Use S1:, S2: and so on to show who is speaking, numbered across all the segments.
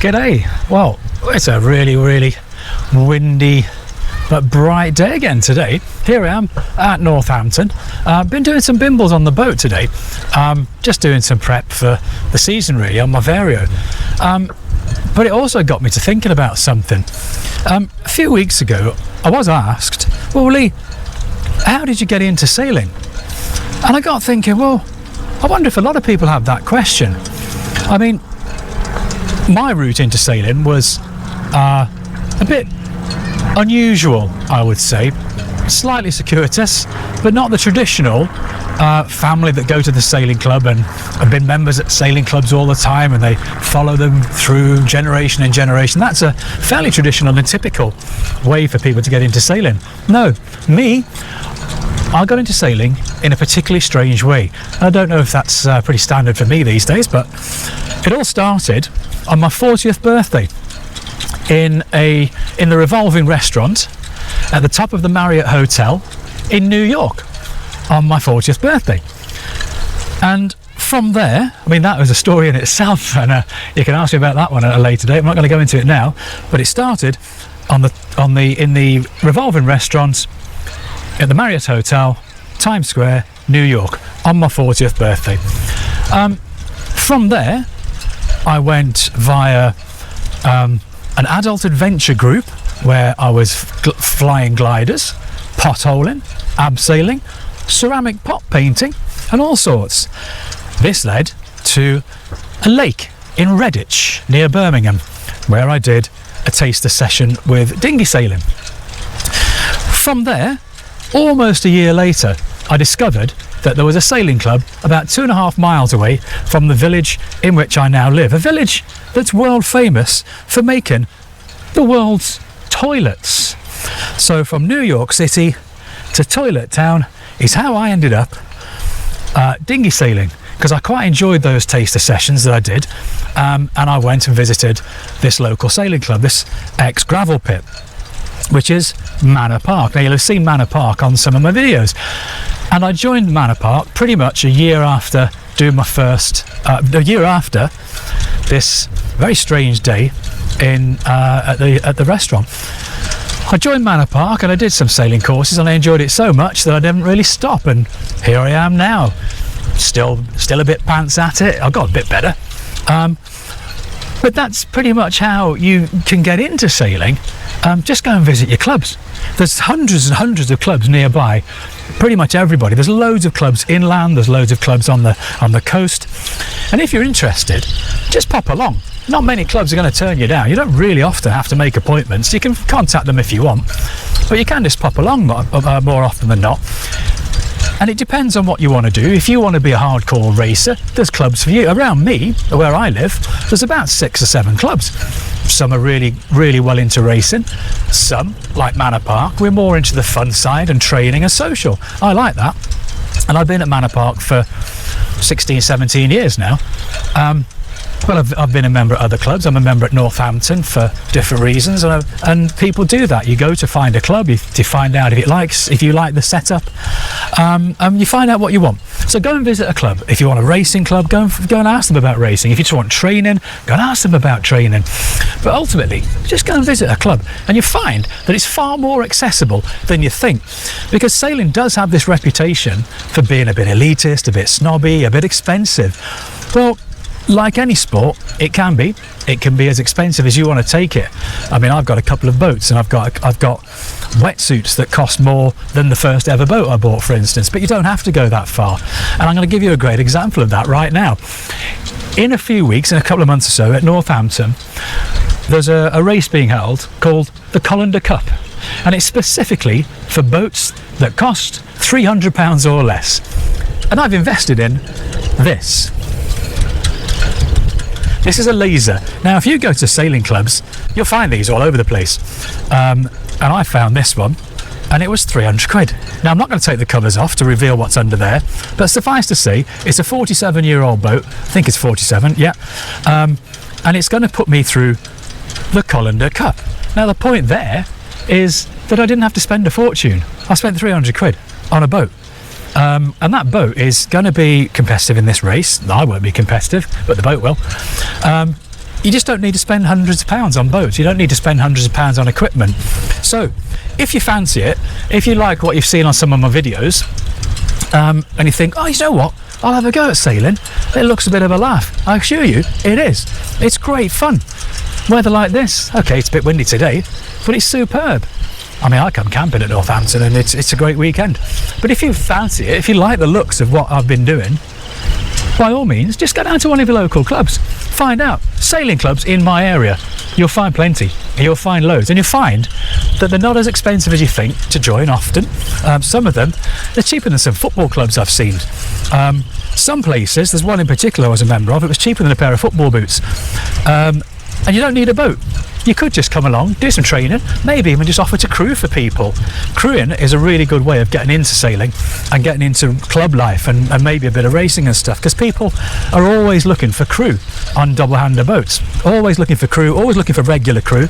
S1: G'day. Well, it's a really windy but bright day again today. Here I am at Northampton. Been doing some bimbles on the boat today. Just doing some prep for the season really on my Vario. But it also got me to thinking about something. A few weeks ago I was asked, well Lee, how did you get into sailing? And I got thinking, well, I wonder if a lot of people have that question. I mean, my route into sailing was a bit unusual, I would say. Slightly circuitous, but not the traditional family that go to the sailing club and have been members at sailing clubs all the time and they follow them through generation and generation. That's a fairly traditional and typical way for people to get into sailing. No, I got into sailing in a particularly strange way. I don't know if that's pretty standard for me these days, but it all started on my 40th birthday in the revolving restaurant at the top of the Marriott Hotel in New York on my 40th birthday. And from there, I mean, that was a story in itself, and you can ask me about that one at a later date. I'm not going to go into it now, but it started in the revolving restaurant at the Marriott Hotel, Times Square, New York, on my 40th birthday. From there, I went via an adult adventure group where I was flying gliders, potholing, abseiling, ceramic pot painting, and all sorts. This led to a lake in Redditch near Birmingham, where I did a taster session with dinghy sailing. From there, almost a year later, I discovered that there was a sailing club about 2.5 miles away from the village in which I now live. A village that's world famous for making the world's toilets. So from New York City to Toilet Town is how I ended up dinghy sailing, because I quite enjoyed those taster sessions that I did, and I went and visited this local sailing club, this ex-gravel pit, which is Manor Park. Now you'll have seen Manor Park on some of my videos, and I joined Manor Park pretty much a year after doing my first, a year after this very strange day at the restaurant. I joined Manor Park and I did some sailing courses, and I enjoyed it so much that I didn't really stop, and here I am now, still a bit pants at it. I got a bit better, but that's pretty much how you can get into sailing. Just go and visit your clubs. There's hundreds and hundreds of clubs nearby, pretty much everybody. There's loads of clubs inland, there's loads of clubs on the coast, and if you're interested, just pop along. Not many clubs are going to turn you down. You don't really often have to make appointments. You can contact them if you want, but you can just pop along more often than not. And it depends on what you want to do. If you want to be a hardcore racer, there's clubs for you. Around me, where I live, there's about 6 or 7 clubs. Some are really well into racing. Some, like Manor Park, we're more into the fun side and training and social. I like that. And I've been at Manor Park for 16, 17 years now. Well, I've been a member at other clubs. I'm a member at Northampton for different reasons, and people do that. You go to find a club, to find out if you like the setup, you find out what you want. So go and visit a club. If you want a racing club, go and ask them about racing. If you just want training, go and ask them about training. But ultimately, just go and visit a club, and you find that it's far more accessible than you think, because sailing does have this reputation for being a bit elitist, a bit snobby, a bit expensive. Well, like any sport, it can be as expensive as you want to take it. I mean, I've got a couple of boats, and I've got wetsuits that cost more than the first ever boat I bought, for instance, but you don't have to go that far. And I'm going to give you a great example of that right now. In a few weeks, in a couple of months or so, at Northampton, there's a race being held called the Colander Cup, and it's specifically for boats that cost £300 or less. And I've invested in this. This is a laser. Now, if you go to sailing clubs, you'll find these all over the place. And I found this one, and it was £300. Now, I'm not going to take the covers off to reveal what's under there, but suffice to say, it's a 47-year-old boat. I think it's 47, yeah. And it's going to put me through the Colander Cup. Now, the point there is that I didn't have to spend a fortune. I spent £300 on a boat. And that boat is going to be competitive in this race. I won't be competitive, but the boat will. you just don't need to spend hundreds of pounds on boats. You don't need to spend hundreds of pounds on equipment. So if you fancy it, if you like what you've seen on some of my videos, and you think, oh, you know what, I'll have a go at sailing, it looks a bit of a laugh, I assure you it is. It's great fun. Weather like this, okay, it's a bit windy today, but it's superb. I mean, I come camping at Northampton and it's a great weekend. But if you fancy it, if you like the looks of what I've been doing, by all means, just go down to one of your local clubs. Find out. Sailing clubs in my area. You'll find plenty. You'll find loads. And you'll find that they're not as expensive as you think to join often. Some of them, they're cheaper than some football clubs I've seen. Some places, there's one in particular I was a member of, it was cheaper than a pair of football boots. And you don't need a boat. You could just come along, do some training, maybe even just offer to crew for people. Crewing is a really good way of getting into sailing and getting into club life and maybe a bit of racing and stuff, because people are always looking for crew on double-hander boats. Always looking for crew, always looking for regular crew.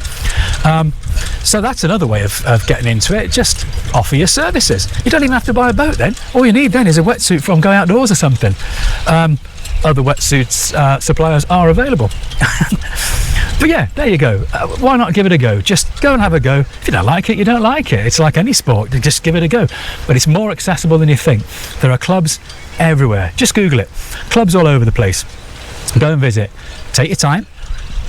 S1: So that's another way of getting into it. Just offer your services. You don't even have to buy a boat then. All you need then is a wetsuit from Go Outdoors or something. Other wetsuits suppliers are available. But yeah, there you go. Why not give it a go? Just go and have a go. If you don't like it, you don't like it. It's like any sport. Just give it a go. But it's more accessible than you think. There are clubs everywhere. Just Google it. Clubs all over the place. Go and visit. Take your time.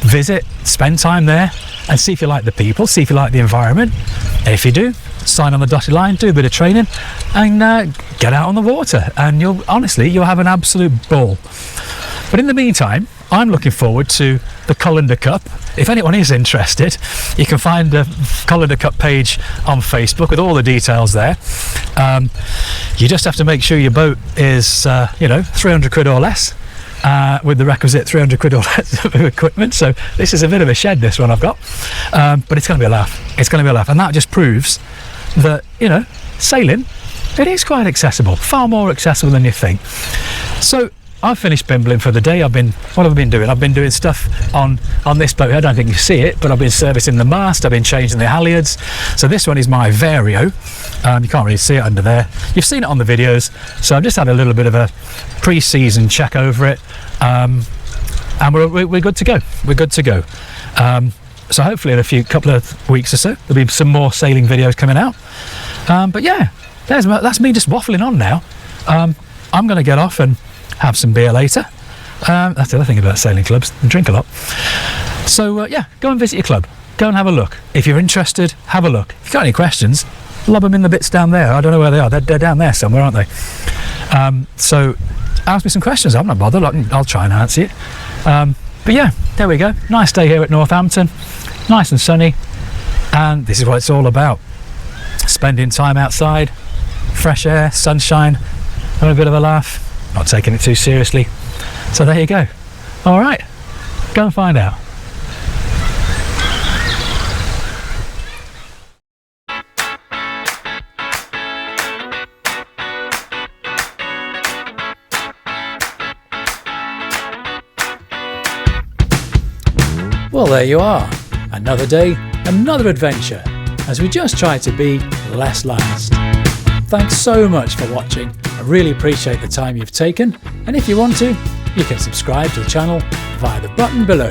S1: Visit. Spend time there and see if you like the people. See if you like the environment. And if you do, sign on the dotted line, do a bit of training and get out on the water. And you'll have an absolute ball. But in the meantime, I'm looking forward to the Colander Cup. If anyone is interested, you can find the Colander Cup page on Facebook with all the details there. You just have to make sure your boat is, 300 quid or less, with the requisite 300 quid or less of equipment. So this is a bit of a shed, this one I've got. But it's going to be a laugh. It's going to be a laugh. And that just proves that, sailing, it is quite accessible. Far more accessible than you think. So I've finished bimbling for the day. What have I been doing? I've been doing stuff on this boat. I don't think you see it, but I've been servicing the mast. I've been changing the halyards. So this one is my Vario. You can't really see it under there. You've seen it on the videos. So I've just had a little bit of a pre-season check over it. And we're good to go. We're good to go. So hopefully in a couple of weeks or so, there'll be some more sailing videos coming out. But yeah, that's me just waffling on now. I'm going to get off and have some beer later. That's the other thing about sailing clubs, and drink a lot. So yeah, go and visit your club. Go and have a look. If you're interested, have a look. If you've got any questions, lob them in the bits down there. I don't know where they are. They're down there somewhere, aren't they? So ask me some questions. I'm not bothered. I'll try and answer it. But yeah, there we go. Nice day here at Northampton. Nice and sunny. And this is what it's all about. Spending time outside, fresh air, sunshine, having a bit of a laugh. Not taking it too seriously. So there you go. All right, go and find out. Well, there you are. Another day, another adventure, as we just try to be less last. Thanks so much for watching. I really appreciate the time you've taken, and if you want to, you can subscribe to the channel via the button below.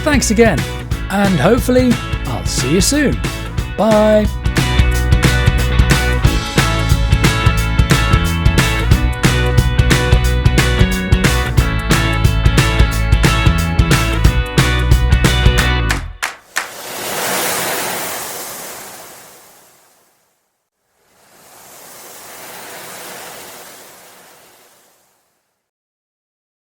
S1: Thanks again, and hopefully I'll see you soon. Bye.